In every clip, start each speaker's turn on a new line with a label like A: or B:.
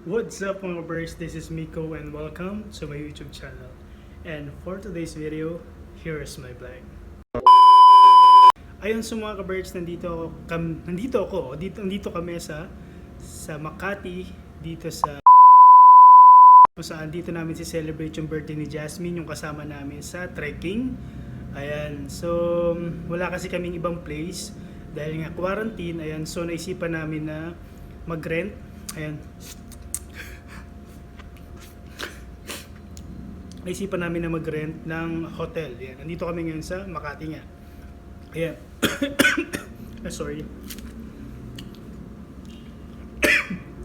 A: What's up mga birds? This is Miko and welcome to my YouTube channel. And for today's video, here is my vlog. Ayun sa mga ka-birds, nandito kami sa Makati, dito sa kung saan dito namin celebrate yung birthday ni Jasmine, yung kasama namin sa trekking. Ayan, so wala kasi kaming ibang place dahil nga quarantine. Ayan, so naisipan namin na mag-rent. Ayan. Naisipan namin na mag-rent ng hotel. Ayan, nandito kami ngayon sa Makati nga. Ayan. Sorry.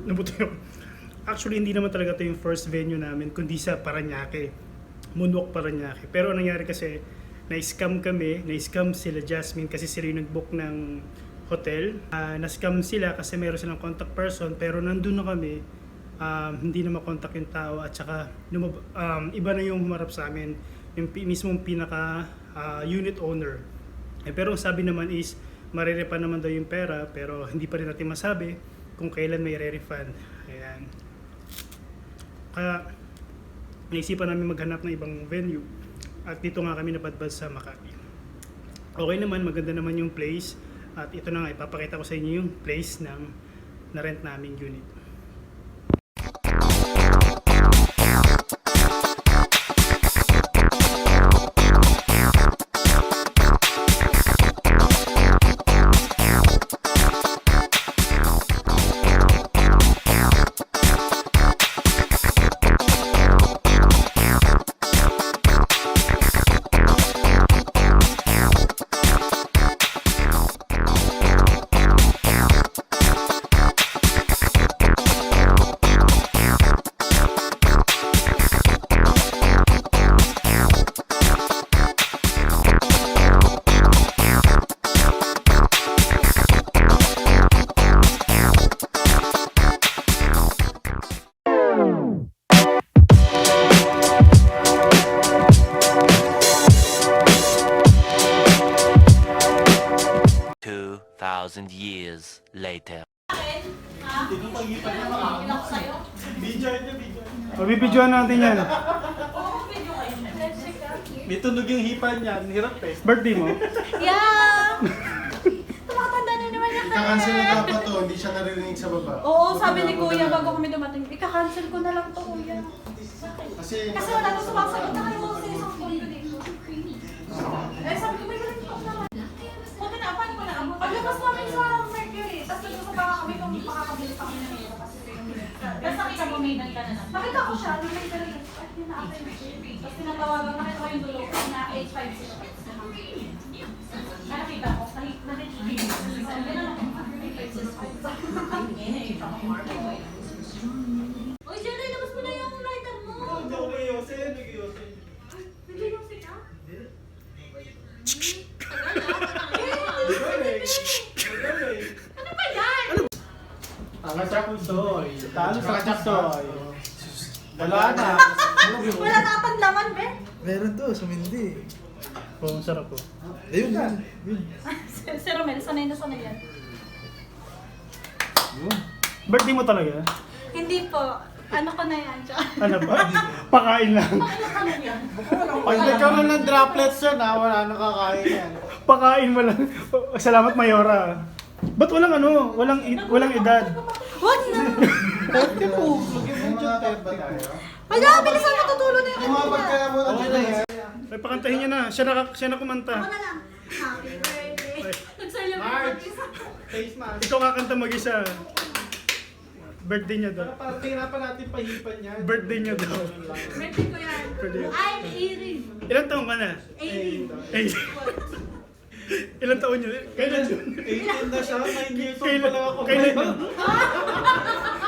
A: Nabuto yun. Actually, hindi naman talaga ito yung first venue namin, kundi sa Parañaque. Munok Parañaque. Pero ang nangyari kasi, na-scam sila Jasmine kasi sila yung nag-book ng hotel. Na-scam sila kasi meron silang contact person, pero nandun na kami, hindi na makontak yung tao at saka iba na yung humarap sa amin, yung mismong pinaka unit owner. Pero sabi naman is, marirefund naman daw yung pera, pero hindi pa rin natin masabi kung kailan may re-refund. Ayan. Kaya, naisipan namin maghanap ng ibang venue. At dito nga kami napadpad sa Makati. Okay naman, maganda naman yung place. At ito na nga, ipapakita ko sa inyo yung place ng na-rent naming unit.
B: Years later.
A: Mabibidyoan natin yan.
C: May tunog yung hipa niya, hirap eh.
A: Birthday mo?
D: Yeah! Tumatanda na naman yung
E: Ika-cancel na dapat to, hindi siya naririnig sa baba.
D: Oo, sabi ni Kuya bago kami dumating, ika-cancel ko na lang to, Kuya.
E: Kasi
D: Wala nang sumasagot na kayo sa isang phone ko dito. Eh, sabi ko, may galing ko naman. Buti na, paano ko na? Paglabas namin sa Mercury, tapos nagkasa baka kami kung makakabili pa kami ng ito kasi tapos nakita mo, may ka na. Nakita ko siya, nung may galing. At pinaka-akin. Tapos tinatawagan, nakita ko yung dulo na 856. Nakita ko, nakikibig. Sabi na lang, 856. Uy, Jelly, labas mo na yung lighter mo.
C: Hindi ako kay Yose, nag-Yose.
D: Nag-Yose ka? Ano ba yan?
C: Tanga sa pusoy. Talo sa pusoy. Wala na.
D: Wala na akong laman, Ben.
E: meron to, sumindi.
A: Oo, sarap po.
E: Ayun na.
D: Si Romel, sanay na sanay yan.
A: Birthday mo talaga?
D: Hindi po. Ano ko na yan?
A: Ano ba? Pakain lang.
D: Ano yan?
C: Pag nagkaroon ng droplets yan ha, wala nang kakain yan.
A: Pakain mo lang. Salamat, Mayora. Ba't walang walang edad?
D: Wag na!
C: 30 po. Lagyan mo dyan 30 po.
D: Wala, bilisan matutulo na yung
E: Kumabag ka mo, ano na yan?
A: Ay, pakantahin niya na. Siya na kumanta.
D: Ako na lang. Happy birthday. Nag-celebrate
C: March.
D: mag-isa.
C: Face mask.
A: Ikaw kakanta mag-isa. Birthday niya daw.
C: Para tirapan natin pahipan yan.
A: Birthday niya daw.
D: Birthday ko yan.
A: Birthday.
D: I'm Erin.
A: Ilang taon ka na?
D: 80.
A: Eh, ilang taon niya? Kailan yun?
C: 18 na siya, 9 years old pa lang ako.
A: Kailan yun?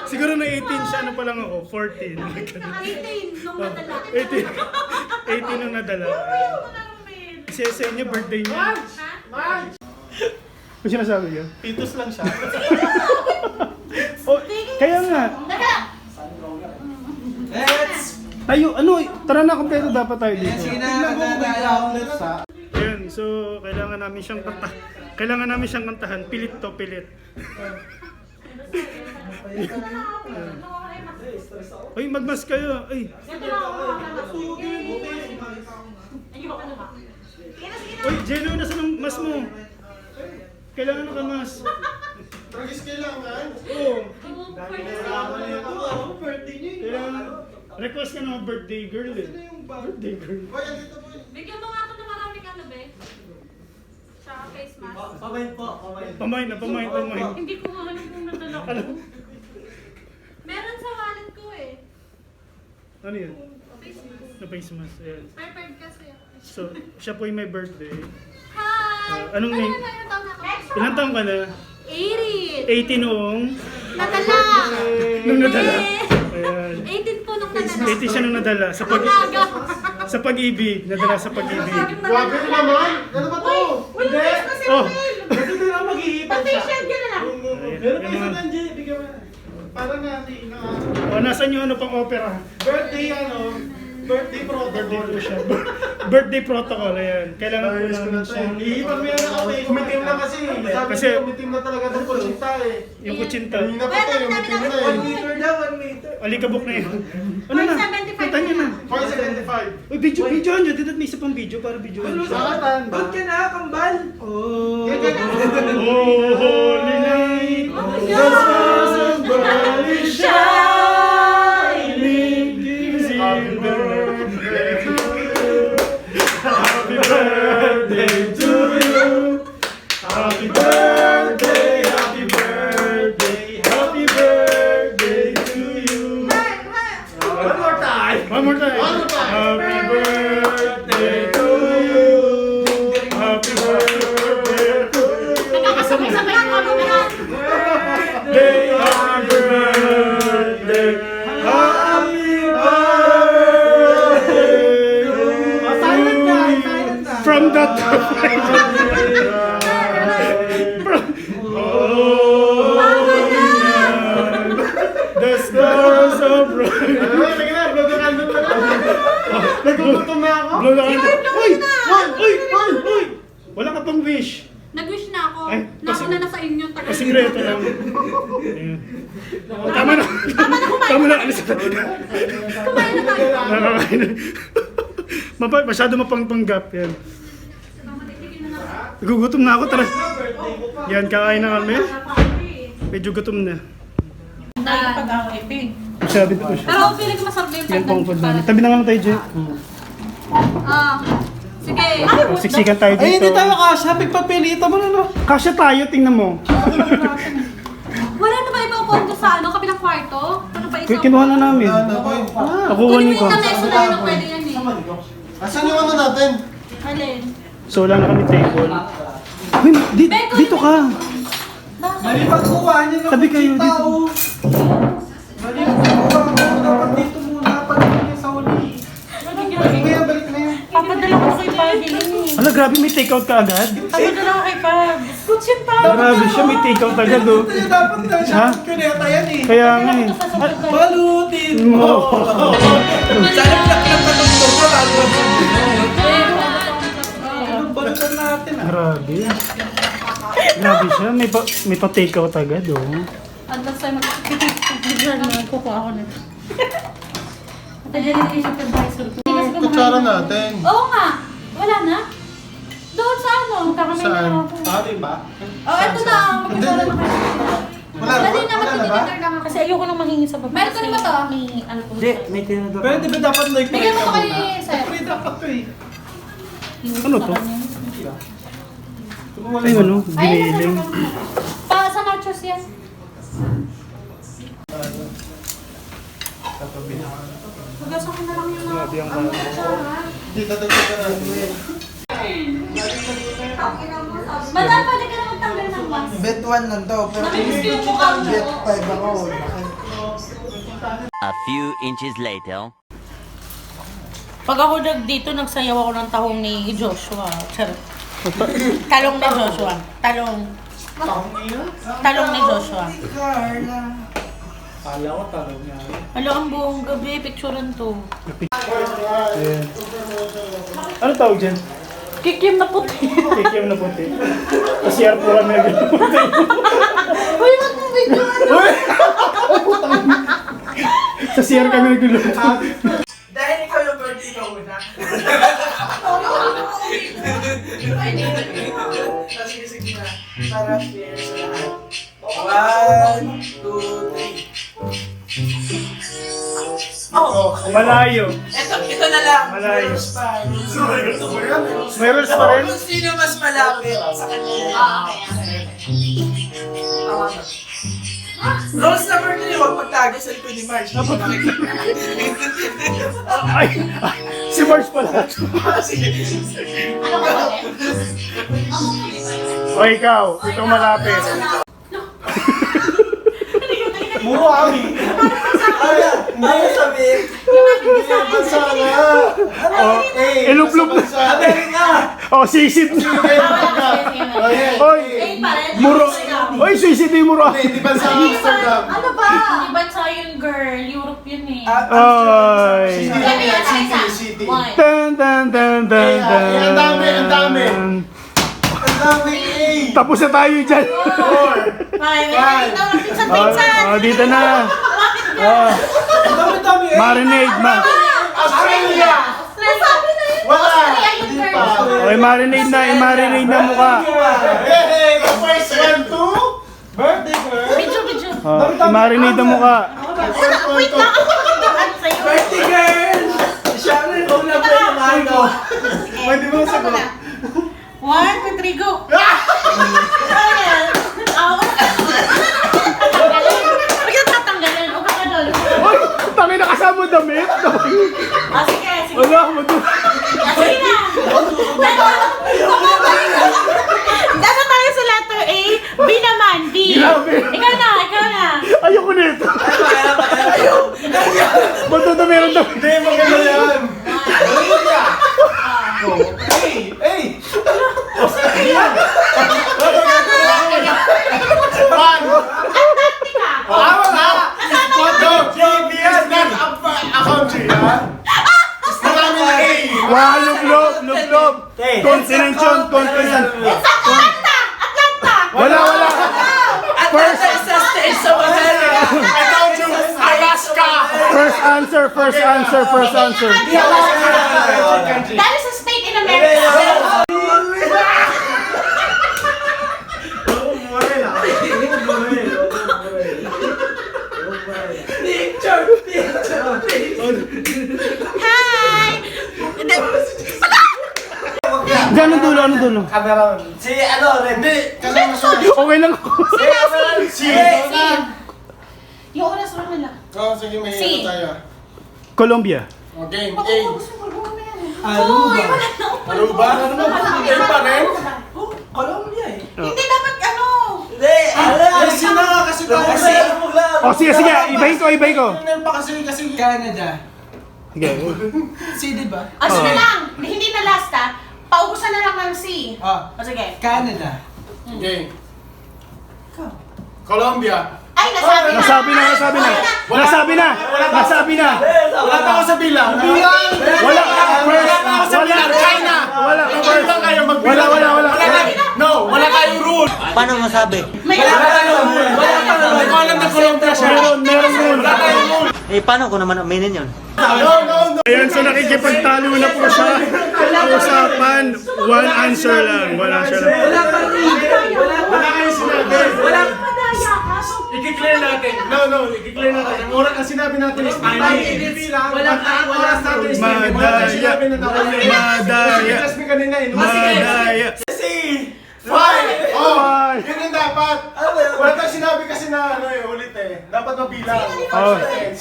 A: Siguro na 18 siya, ano pa lang ako? 14.
D: 18 nung nadala.
A: 18 nung nadala.
D: Ayaw ko na, Romel.
A: Isese niya, birthday niya.
C: March!
D: Ha?
C: March!
A: Ano sinasabi niya?
C: Pitos lang siya.
A: Oh, kaya nga.
D: Teka!
A: Tayo, tara na, kompleto dapat tayo dito.
C: Tignan mo kung may droplets ha.
A: Ayan, so kailangan namin siyang kantahan. Pilit to, pilit. Uy, magmas kayo. Ay.
D: Ito na ako makakalas. Ayoko na ba? Sige na, sige na.
A: Uy, Jello, nasa ng mas mo? Kailangan ka mas.
E: Tragis kailangan.
A: Oo.
C: Birthday niyo
A: Kailangan. Request ka ng birthday girl eh. Birthday girl.
E: Boy, andito po.
D: Bigyan mo nga ito ng maraming ano, be. Tsaka face mask.
C: Pamain po, pamain.
A: Pamain na, pamain.
D: Hindi ko nga alam kung nadala ko.
A: Ano?
D: Meron sa wallet ko eh.
A: Ano yun?
D: Face mask.
A: Na face mask. Ayan.
D: Prepared kasi ako.
A: So, siya po yung may birthday.
D: Hi!
A: Anong name?
D: Ilang taon na ako?
A: Ilang taong ka na?
D: 80!
A: 80 noong?
D: Nadala!
A: Nung nadala?
D: Eh,
A: Ayan.
D: 18 po nung nadala.
A: 80 siya nung nadala. Sa
D: Ang aga!
A: sa pag-ibig. Nadala sa pag-ibig.
E: Grabe ko naman. Ano ba to?
D: Wala face mask si
A: Oh.
D: Rodel!
C: Kasi doon na mag-iipon siya.
D: Pa-facial ka na lang!
C: Pero pa isa ng Jay, bigyan mo na. Para natin na
A: O, nasan yung ano pang opera?
C: birthday birthday protocol.
A: Birthday po siya. Birthday protocol, ayan. Kailangan po
E: Ayos ko na
A: namin
E: to
A: siya.
E: eh.
C: Iipon mo yan ako eh.
E: Umitim na kasi. Sabi
A: Kasi-
E: niya, umitim na talaga itong kulsinta eh.
A: Yung kutsinta.
E: Kanina pa to, umitim na
C: 1
E: eh.
C: meter daw, 1 meter.
A: Alikabok na yun. Ano na?
D: 0.75
A: Kita niyo na.
E: 475.
A: Uy, video nyo. Dito may isa pang video para video.
E: Sakatan ba?
C: Ba't ka na, kambal?
A: Oh,
E: Ganyan.
A: holy night.
D: Oh,
A: The stars above is shining.
E: Happy birthday to you.
A: Happy birthday to you. Happy birthday, happy birthday, happy birthday to you.
C: One more time.
A: One more time.
E: One more time.
A: Happy birthday to you. Happy birthday to you.
D: Sabay-sabay ang kamerahan!
A: Day, happy birthday. Happy birthday.
C: Silent na, silent na.
A: From the top. The stars are bright.
E: Ano ba? Sige na, blow the candle na lang. Nagugutom na ako.
A: Blow the candle. Uy! Wala ka pang wish.
D: Nag-wish na ako.
A: Ay,
D: Nauna na sa inyo. Tagal.
A: Pasikreto lang. Ayan. Tama na. Tama na. Alis na.
D: Kumain na tayo.
A: Nakakain na. Masyado mapangpanggap. Yan.
D: Matitigil na natin.
A: Nagugutom na ako. Tara. Yan, kain na kami. Medyo gutom na.
D: Pag-away, Ping.
A: Sabi ko siya.
D: Pero feeling ko masarap na yung
A: Yan
D: tagdag.
A: pang food namin. Tabi na nga tayo, Jay.
D: Sige.
A: Siksikan tayo
C: Ay, hindi
A: dito.
C: tayo kasha. Pagpapilitan mo na no.
A: Kasya tayo, tingnan mo.
D: Wala na ba ibang kwarto sa ano? Kabilang kwarto? Ano pa isa?
A: Kinuha na namin.
E: Ano boy?
A: Nakuha
D: Kunin
A: niyo
D: mo
A: ko.
D: yung kameso na yun. Pwede yan eh.
E: Asan yung ano natin?
D: Alin?
A: So, wala na kami table. Uy, dito ka.
C: Mali pagkuha niyo ng
A: Tabi kayo
C: kita,
A: dito.
C: oh. Mali pagkuha mo. Dapat dito muna. Pagkuha sa uli. Balik na yan, balik na yan.
D: Papadala ko kay Pabs.
A: Ala, grabe, may takeout ka agad.
D: Papadala ko kay Pabs. Kutsin pa.
A: Grabe siya, may takeout agad, oh.
C: Ito yung dapat na siya. Kuneta yan eh.
A: Kaya nga eh.
C: Balutin mo.
A: Oo.
C: Sana pinagkakatugtog ka bago balutan natin ah.
A: Grabe. Grabe siya, may pa-takeout agad, oh.
D: Advance tayo mag-picture na. Kukuha ako nito. Dedication advisor ko.
E: Kutsara natin.
D: Oo nga. Wala na. Doon sa ano? Kakamay na
E: Saan?
D: ako.
C: Ah, diba?
D: Oh, eto na. Magkasala na kayo.
E: Wala na ba?
D: Dali na,
E: Wala na ba?
D: mag-dinner lang ako.
F: Kasi ayoko nang mangingi sa baba.
D: Meron ka na ba to?
F: May ano po.
C: Hindi, may tinador. Pero di ba dapat like
D: Bigyan mo ko kay Sir.
C: Pre, dapat to eh.
A: Ano to? Ay, ano, giniling.
D: Pa sa nachos yan. Hugasan ko na lang yung mga
A: Grabe ang
D: ano
A: kain.
D: kutsara.
E: Dito, dito natin.
D: Madam, pwede ka na magtanggal ng mask.
E: Bet 1 lang to. Pero
D: Namimiss ko yung mukha mo.
E: bet 5 ako.
B: A few inches later.
F: Pag ako dito, nagsayaw ako ng tahong ni Joshua. Charot. Talong ni Joshua. Talong ni Joshua.
C: Kala ko tanong niya.
F: Alo, ang buong gabi, picturean to.
A: Ayan. Ano tawag dyan?
F: Kikim na puti.
A: Kikiam na puti. Kasi po kami agad.
F: Uy, wag mo video ano?
A: Sa CR kami nagluluto.
C: Dahil ikaw yung birthday ka una. Sige, sige na. Para share sa lahat. 1, 2, 3. Oh,
A: Malayo.
C: ito na lang.
A: Malayo.
C: Rules pa.
A: May rules pa rin?
C: Kung sino mas malapit sa kanya. Rules number 3, huwag magtago sa likod ni Marge.
A: Ay, si Marge pala.
C: Sige.
A: O ikaw, ikaw malapit.
E: Muro kami.
C: Ano sabihin?
E: Bansa na.
A: Oh, ilublog na.
C: Amerika!
A: Oh, sisid na. Oy, muro. Oy, sisid na yung muro.
E: Hindi bansa Amsterdam.
D: Ano ba?
F: Hindi bansa yun, girl. Europe yun eh.
A: Oy.
E: City.
F: One.
A: Tan tan tan tan tan.
E: Ang dami, ang dami. Ang dami
A: Tapos na tayo dyan.
F: Five. Pinsan-pinsan.
A: Oh, dito na. Oh,
E: Ang dami.
A: marinade,
E: Australia.
F: Sabi na yun.
E: Wala.
F: Australia yung
E: Hindi
F: girl.
E: pa.
A: Oy, marinade na, i-marinade na mukha.
E: Hey, the first one to birthday girl.
F: Video.
A: Oh, i-marinade na mukha.
F: Wait lang. Ano sa'yo?
C: Birthday girl! Siya na yung ulam na yung ano.
E: Pwede mo sagot.
F: 1, 2, 3, go. Ayan. Huwag yung tatanggalin. Huwag ka doon.
A: Oy, tangin na kasama damit.
F: Sige.
A: Wala, madu.
F: Sige na. Nasa tayo sa letter A. B naman. B.
A: Grabe.
F: Ikaw na.
A: Ayoko nito. Ba't ito meron daw?
E: Hindi, maganda yan. Hey! One! Tama na! Koto! It's not a country, ha? Marami na A!
A: Wow, lublob. Continent yun, continent.
F: Atlanta.
A: Wala.
C: First sa state sa Amerika.
E: I told you, Alaska!
A: First answer.
F: That is a state in America. Hi.
A: Anong dulo?
C: Camera. Si ano,
E: Hindi, kasama siya.
A: Okay lang ako.
E: Si!
F: Yung oras mo nila.
E: Oh, sige, may
F: Si.
E: ano tayo.
A: Colombia.
E: Okay, A.
F: Uy, wala na.
E: Aruba? Ano ba? A pa rin?
C: Colombia eh.
F: Hindi dapat ano.
C: Hindi,
E: Kasi na, kasi tayo.
A: O sige, ibahin ko.
E: Ano pa kasi
C: Canada.
A: Sige.
C: Si, di ba?
F: Sige na lang. Hindi na last ha. Paubusan na lang ng C.
C: Ah,
F: O sige.
C: Canada.
E: Okay. Colombia.
F: Ay, nasabi na. Nasabi na.
E: Wala pa ako sa bilang.
A: Wala.
E: China.
A: Wala.
E: Wala kayo magbilang.
A: Wala.
E: No, wala kayong rule.
B: Paano masabi?
F: May
C: Wala
E: Hindi ko alam na Colombia siya.
A: Meron rule.
E: Wala kayong rule.
B: Eh, paano ko naman aminin yun?
E: No.
A: Ayan, so nakikipagtalo na po siya. Ang usapan, one answer lang.
C: Wala kayo sinabi.
E: I-clear natin. No, i-clear natin. Ang oras ang sinabi natin is wala natin is
A: Madaya.
E: Just me kanina eh.
A: Madaya.
E: Five! Oh!
A: Five.
E: Yun yung dapat. Wala tayong sinabi kasi na ano eh, ulit eh. Dapat mabilang.
A: Oh.
E: Okay.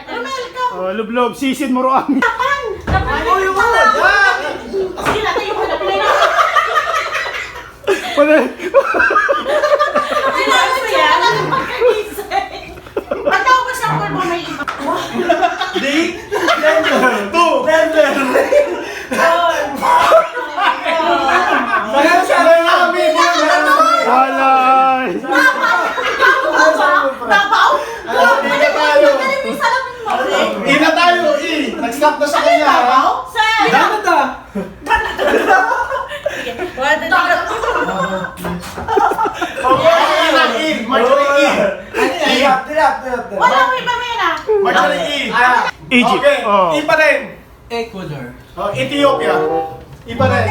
F: Romel, ka.
A: Oh, lublob, sisid mo roang.
F: Sige na, tayo ko na.
A: Wala.
F: Sinabi ko yan. Pagkagising. Ba't ako ba sa mo may iba?
A: Wala.
F: Tabaw?
E: Hindi na tayo.
F: Salamin mo.
E: Ina tayo, Nag-stop na sa kanya, ha?
F: Tabaw? Sir.
C: Canada.
F: What the fuck?
E: Okay, Marjorie,
C: Ano yan?
F: Wala ko iba mera.
E: Actually, E.
A: Egypt.
E: Okay,
A: Oh.
E: E pa rin.
C: Ecuador.
E: Oh, Ethiopia. E pa rin.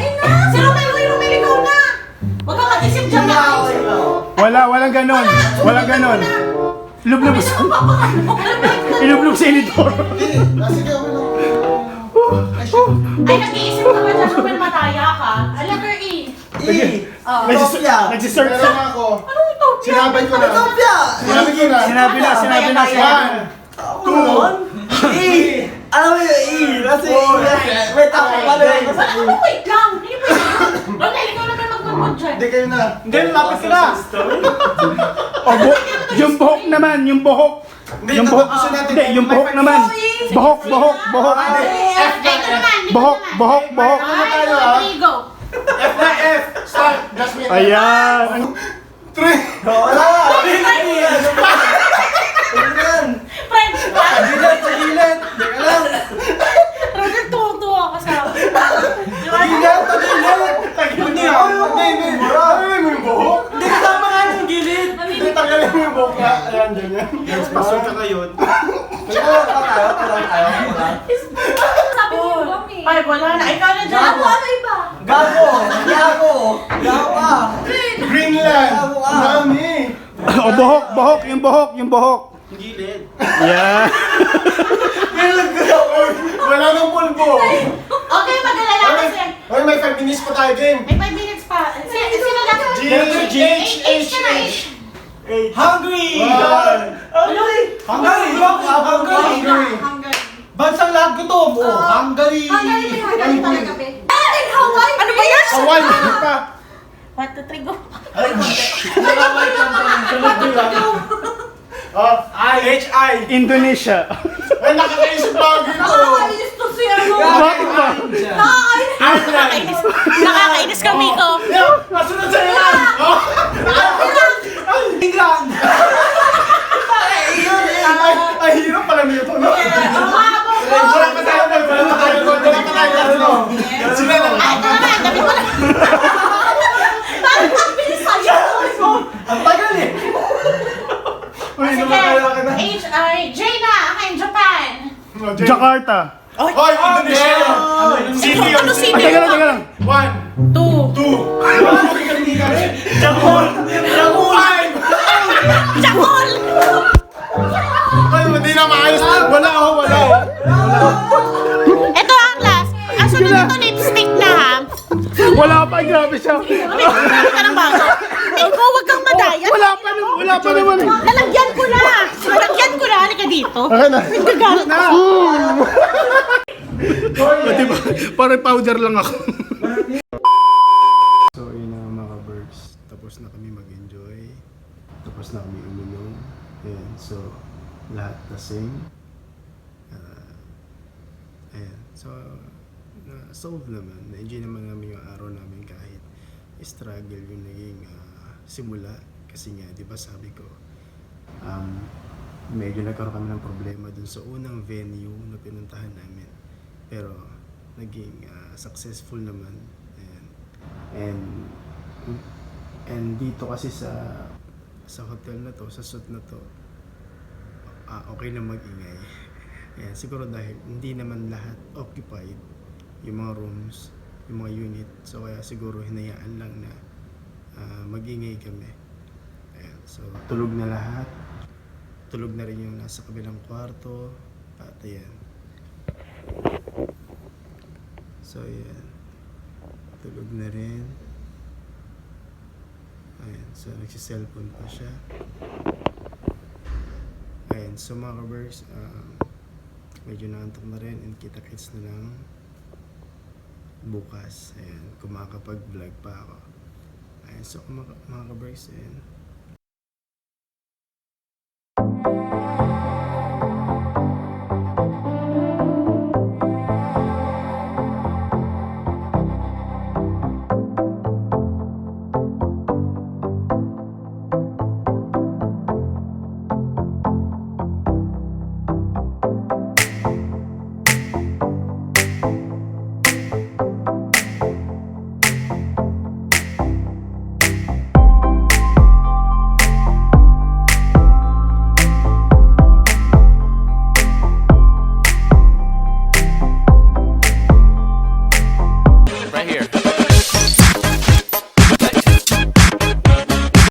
F: Si Romel, ikaw na! Huwag kang mag-isip dyan na!
A: Walang ganon. Walang ganon. Lublub sa... Ilublub sa inidor.
C: Sige, wala.
F: Ay, nag-iisip ka ba dyan, Romel, mataya ka? Letter E.
A: Nagsisearch
E: Meron
A: sa...
E: ako.
F: Ano ito?
E: Sinabi ko na. Sinabi ko na.
A: Sinabi na.
E: One, two, three.
C: Alam mo yung E, kasi wait ako, paano yun?
F: Ano, wait lang! Hindi pwede yun! Romel, ikaw na ba magpapod dyan?
E: Hindi kayo na. Hindi, lapit ka na.
A: Yung buhok naman, yung buhok.
E: Hindi,
A: Yung buhok.
E: tatapusin natin.
A: Hindi, yung buhok naman. Buhok.
F: Dito naman, dito
A: Buhok.
F: naman.
E: Ano tayo,
F: Ay,
E: ah?
F: three, go!
E: F na F. Start. Jasmine.
A: Ayan.
E: Three.
C: Wala! Yan!
F: French pa!
C: Gilid, sa gilid! Teka lang!
F: Romel, tuwa ka sa akin.
C: Gilid, sa gilid!
E: Hindi ako. Hindi. Tanggalin mo yung buhok.
C: Hindi kasama nga yung gilid!
E: Hindi, tanggalin mo yung buhok na. Ayan, ganyan. Pasok ka ngayon.
C: Tulong tayo.
D: Sabi niyo ba, May?
F: Ay, wala na. Ikaw na dyan.
D: Ano iba?
C: Gago! Gago! Gawa!
E: Greenland. Dami.
A: O, buhok. Yung buhok.
C: Gilid!
A: Yeah.
E: Wala nang pulbo.
F: Okay, mag-alala kasi.
E: Hoy, may 5 minutes pa tayo, game.
F: May 5 minutes pa. Sino lang?
E: G,
F: H ka na, H.
C: Hungry!
E: Hungary.
C: Hungary! Bansang lahat ko to! Oh, Hungary!
D: Hanggang may hanggang talaga, be. Aling Hawaii! Ano ba yan?
E: Hawaii, meron pa.
F: 1, 2, 3, go.
E: Oh, I.
A: Indonesia.
E: Ay, nakakaisip ba ito?
D: Nakakainis to si ano.
A: Bakit ba?
F: Nakakainis. Nakakainis kami ko.
E: Nasunod sa'yo yan! Oh!
C: England!
E: Ay, hirap pala nito, no? Wala pa tayo, Sila na.
F: Ay, ito naman. Dami ko na.
D: Bakit ang bilis sa'yo?
C: Ang tagal eh!
E: Uy,
F: Sige.
E: namakaya ka na.
F: H, I, J na. Akin, Japan.
A: Jakarta.
E: Hoy, Indonesia! City yun.
F: Ano city?
A: Teka lang.
E: 1,
F: 2.
E: 2. Jakol! Five!
F: Jakol!
E: Ay, hindi na maayos. Wala.
F: Ito ang last. Ang sunod nito lipstick na ha.
A: Wala pa. Grabe siya.
F: Hindi ka ng bago. Ikaw, wag kang madaya.
A: Wala pa naman.
F: Lalagyan ko na. Halika dito.
A: Okay na.
F: Nagagalit na.
A: Diba? Parang powder lang ako. So, yun na mga birds. Tapos na kami mag-enjoy. Tapos na kami uminom. Ayan. So, lahat lasing. Ayan. So, na-solve naman. Na-enjoy naman namin yung araw namin kahit struggle yung naging simula. Kasi nga, di ba sabi ko, medyo nagkaroon kami ng problema dun sa unang venue na pinuntahan namin. Pero naging successful naman. And dito kasi sa hotel na to, sa suite na to, okay na mag-ingay. Ayan, siguro dahil hindi naman lahat occupied yung mga rooms, yung mga unit. So kaya siguro hinayaan lang na mag-ingay kami. Ayan, so tulog na lahat. Tulog na rin yung nasa kabilang kwarto. At ayan. So ayan. Tulog na rin. Ayan. So nagsi-cellphone pa siya. Ayan. So mga kabers, medyo naantok na rin and kita-kits na lang bukas. Ayan. Kung makakapag-vlog pa ako. Ayan. So mga kabers, ayan.